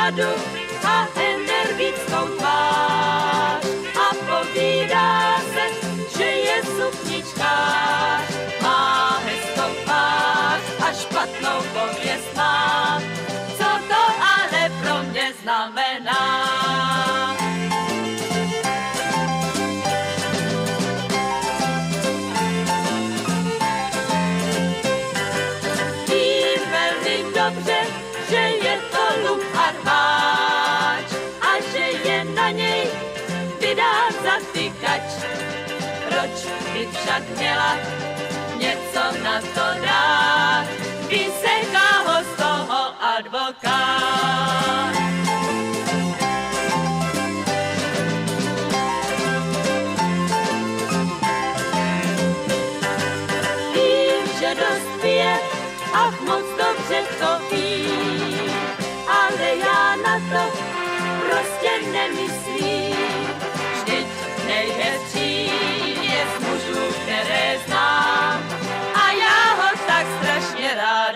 radu a energickou tvář a povídá se, že je sukničkář. Má hezkou tvář a špatnou pověst má, co to ale pro mě znamená. Vím velmi dobře, že je to lup a rváč a že je na něj vydán zatykač. Proč by však měla něco na to dát, vyseká ho z toho advokát. Vím, že dost pije, ach moc dobře to ví, ale já na to prostě nemyslím. Vždyť nejhezčí je z mužů, které znám, a já ho tak strašně rád